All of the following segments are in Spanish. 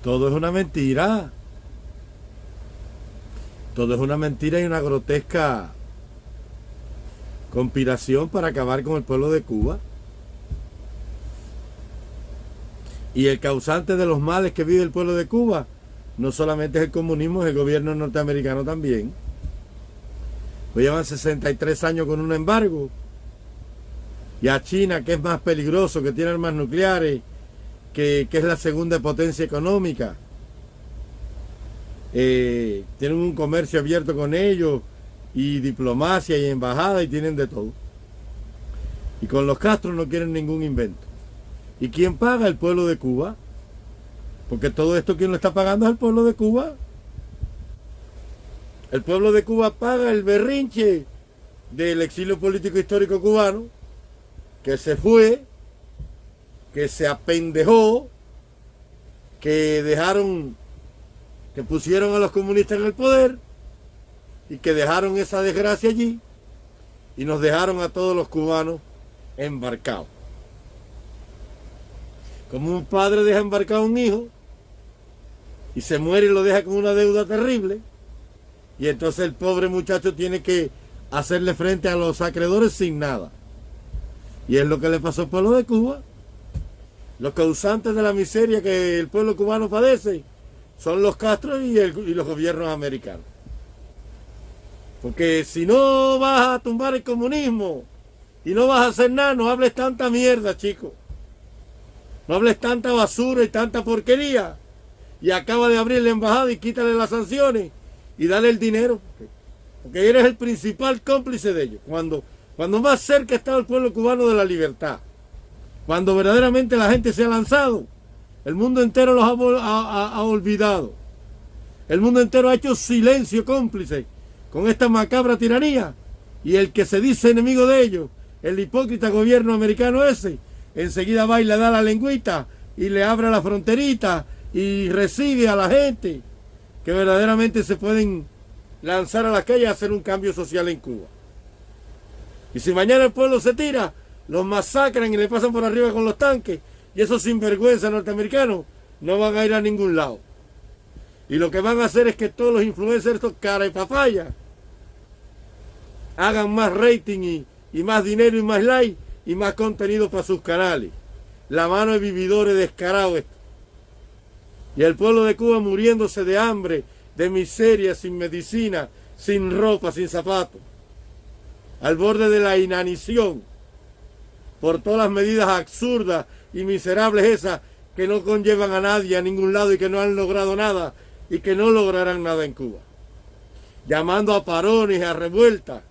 Todo es una mentira. Todo es una mentira y una grotesca conspiración para acabar con el pueblo de Cuba. Y el causante de los males que vive el pueblo de Cuba no solamente es el comunismo, es el gobierno norteamericano también. Pues llevan 63 años con un embargo. Y a China, que es más peligroso, que tiene armas nucleares, que es la segunda potencia económica, tienen un comercio abierto con ellos, y diplomacia y embajada, y tienen de todo. Y con los Castro no quieren ningún invento. ¿Y quién paga? El pueblo de Cuba. Porque todo esto, ¿quién lo está pagando? Es el pueblo de Cuba. El pueblo de Cuba paga el berrinche del exilio político histórico cubano, que se fue, que se apendejó, que pusieron a los comunistas en el poder y que dejaron esa desgracia allí y nos dejaron a todos los cubanos embarcados. Como un padre deja embarcado a un hijo y se muere y lo deja con una deuda terrible, y entonces el pobre muchacho tiene que hacerle frente a los acreedores sin nada. Y es lo que le pasó al pueblo de Cuba. Los causantes de la miseria que el pueblo cubano padece son los Castro y los gobiernos americanos. Porque si no vas a tumbar el comunismo y no vas a hacer nada, no hables tanta mierda, chico. No hables tanta basura y tanta porquería. Y acaba de abrir la embajada y quítale las sanciones y dale el dinero. Porque eres el principal cómplice de ellos. Cuando más cerca está el pueblo cubano de la libertad. Cuando verdaderamente la gente se ha lanzado. El mundo entero los ha olvidado. El mundo entero ha hecho silencio cómplice con esta macabra tiranía. Y el que se dice enemigo de ellos, el hipócrita gobierno americano ese, enseguida va y le da la lengüita y le abre la fronterita y recibe a la gente que verdaderamente se pueden lanzar a la calle a hacer un cambio social en Cuba. Y si mañana el pueblo se tira, los masacran y le pasan por arriba con los tanques, y esos sinvergüenzas norteamericanos no van a ir a ningún lado. Y lo que van a hacer es que todos los influencers, estos cara y papaya, hagan más rating y más dinero y más like y más contenido para sus canales. La mano de vividores descarados esto. Y el pueblo de Cuba muriéndose de hambre, de miseria, sin medicina, sin ropa, sin zapatos, al borde de la inanición, por todas las medidas absurdas y miserables esas que no conllevan a nadie a ningún lado y que no han logrado nada y que no lograrán nada en Cuba. Llamando a parones, a revueltas,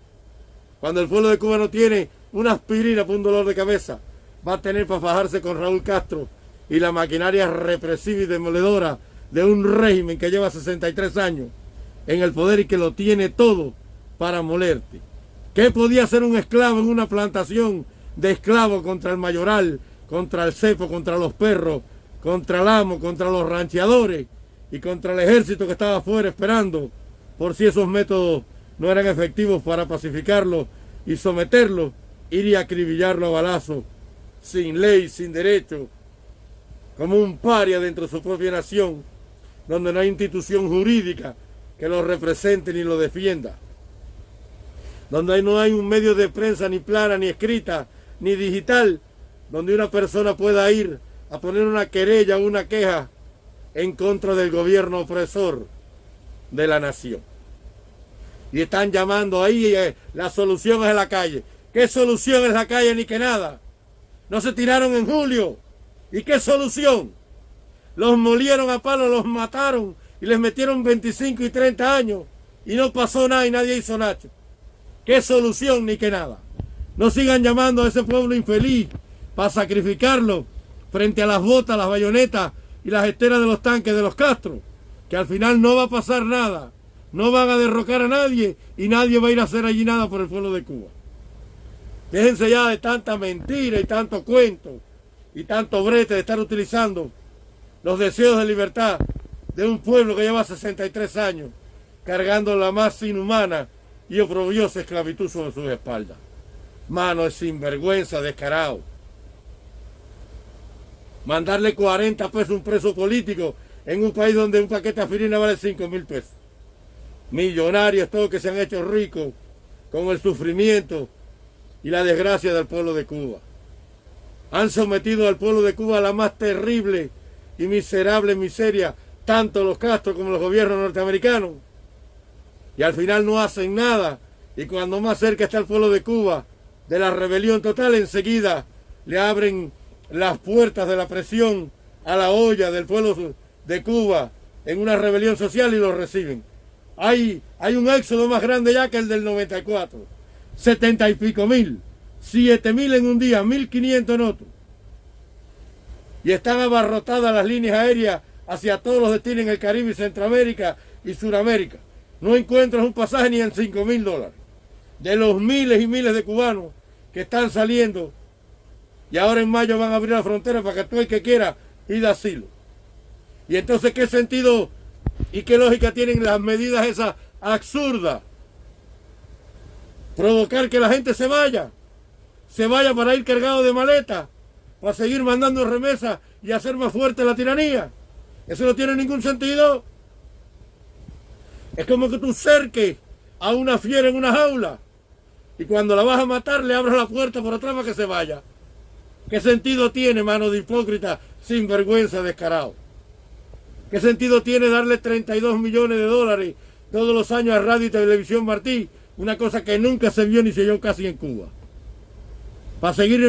cuando el pueblo de Cuba no tiene una aspirina para un dolor de cabeza, va a tener para fajarse con Raúl Castro y la maquinaria represiva y demoledora de un régimen que lleva 63 años en el poder y que lo tiene todo para molerte. ¿Qué podía hacer un esclavo en una plantación de esclavos contra el mayoral, contra el cepo, contra los perros, contra el amo, contra los rancheadores y contra el ejército que estaba afuera esperando por si esos métodos no eran efectivos para pacificarlo y someterlo, ir y acribillarlo a balazo, sin ley, sin derecho, como un paria dentro de su propia nación, donde no hay institución jurídica que lo represente ni lo defienda, donde no hay un medio de prensa ni plana, ni escrita, ni digital, donde una persona pueda ir a poner una querella o una queja en contra del gobierno opresor de la nación. Y están llamando ahí, la solución es la calle. ¿Qué solución es la calle ni que nada? No se tiraron en julio. ¿Y qué solución? Los molieron a palo, los mataron y les metieron 25 y 30 años y no pasó nada y nadie hizo nada. ¿Qué solución ni que nada? No sigan llamando a ese pueblo infeliz para sacrificarlo frente a las botas, las bayonetas y las esteras de los tanques de los Castro, que al final no va a pasar nada. No van a derrocar a nadie y nadie va a ir a hacer allí nada por el pueblo de Cuba. Déjense ya de tanta mentira y tanto cuento y tanto brete de estar utilizando los deseos de libertad de un pueblo que lleva 63 años cargando la más inhumana y oprobiosa esclavitud sobre sus espaldas. Mano de sinvergüenza, descarado. Mandarle 40 pesos a un preso político en un país donde un paquete de aspirina vale 5.000 pesos. Millonarios todos que se han hecho ricos con el sufrimiento y la desgracia del pueblo de Cuba. Han sometido al pueblo de Cuba a la más terrible y miserable miseria, tanto los Castro como los gobiernos norteamericanos. Y al final no hacen nada. Y cuando más cerca está el pueblo de Cuba de la rebelión total, enseguida le abren las puertas de la presión a la olla del pueblo de Cuba en una rebelión social y lo reciben. Hay un éxodo más grande ya que el del 94. 70 y pico mil. 7.000 en un día, 1.500 en otro. Y están abarrotadas las líneas aéreas hacia todos los destinos en el Caribe, Centroamérica y Suramérica. No encuentras un pasaje ni en $5.000. De los miles y miles de cubanos que están saliendo, y ahora en mayo van a abrir la frontera para que todo el que quiera pida asilo. Y entonces, ¿qué sentido y qué lógica tienen las medidas esas absurdas? Provocar que la gente se vaya para ir cargado de maletas, para seguir mandando remesas y hacer más fuerte la tiranía. Eso no tiene ningún sentido. Es como que tú cerques a una fiera en una jaula y cuando la vas a matar le abras la puerta por atrás para que se vaya. ¿Qué sentido tiene, mano de hipócrita, sinvergüenza, descarado? ¿Qué sentido tiene darle 32 millones de dólares todos los años a Radio y Televisión Martí? Una cosa que nunca se vio ni se oyó casi en Cuba. Para seguir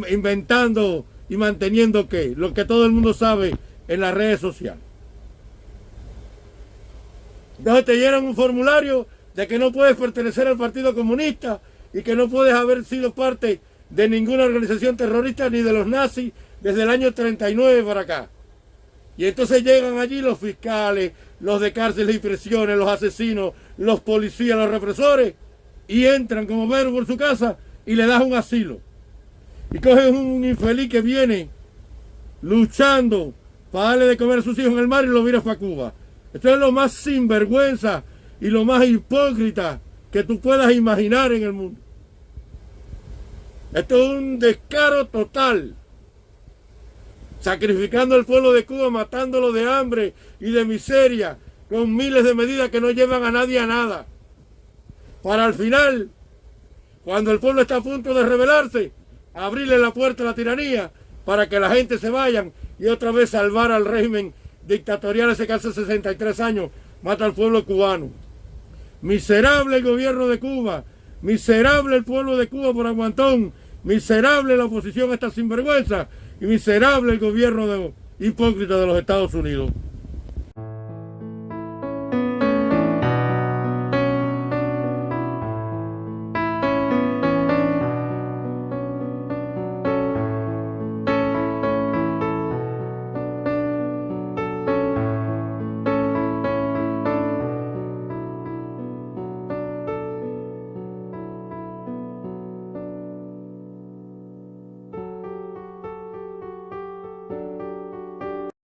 inventando y manteniendo ¿qué? Lo que todo el mundo sabe en las redes sociales. Entonces te llenan un formulario de que no puedes pertenecer al Partido Comunista y que no puedes haber sido parte de ninguna organización terrorista ni de los nazis desde el año 39 para acá. Y entonces llegan allí los fiscales, los de cárceles y prisiones, los asesinos, los policías, los represores, y entran como perros por su casa y le das un asilo. Y cogen un infeliz que viene luchando para darle de comer a sus hijos en el mar y lo miras para Cuba. Esto es lo más sinvergüenza y lo más hipócrita que tú puedas imaginar en el mundo. Esto es un descaro total. Sacrificando al pueblo de Cuba, matándolo de hambre y de miseria, con miles de medidas que no llevan a nadie a nada. Para al final, cuando el pueblo está a punto de rebelarse, abrirle la puerta a la tiranía para que la gente se vayan y otra vez salvar al régimen dictatorial ese que hace 63 años mata al pueblo cubano. Miserable el gobierno de Cuba, miserable el pueblo de Cuba por aguantón, miserable la oposición a esta sinvergüenza y miserable el gobierno hipócrita de los Estados Unidos.